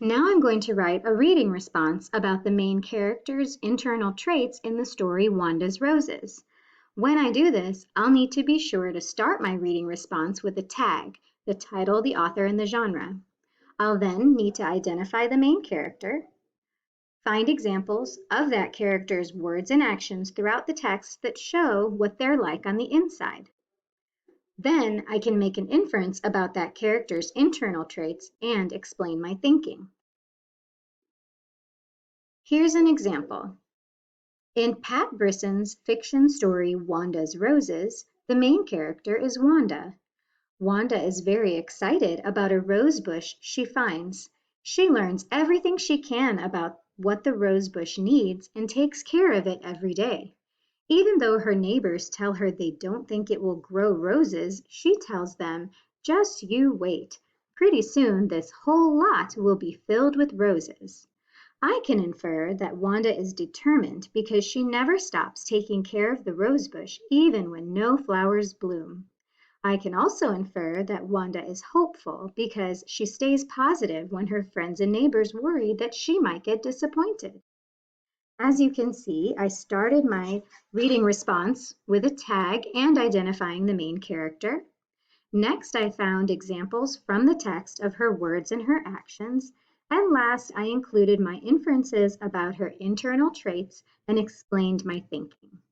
Now I'm going to write a reading response about the main character's internal traits in the story Wanda's Roses. When I do this, I'll need to be sure to start my reading response with a tag, the title, the author, and the genre. I'll then need to identify the main character, find examples of that character's words and actions throughout the text that show what they're like on the inside. Then I can make an inference about that character's internal traits and explain my thinking. Here's an example. In Pat Brisson's fiction story Wanda's Roses, the main character is Wanda. Wanda is very excited about a rose bush she finds. She learns everything she can about what the rose bush needs and takes care of it every day. Even though her neighbors tell her they don't think it will grow roses, she tells them, "Just you wait. Pretty soon this whole lot will be filled with roses." I can infer that Wanda is determined because she never stops taking care of the rosebush even when no flowers bloom. I can also infer that Wanda is hopeful because she stays positive when her friends and neighbors worry that she might get disappointed. As you can see, I started my reading response with a tag and identifying the main character. Next, I found examples from the text of her words and her actions. And last, I included my inferences about her internal traits and explained my thinking.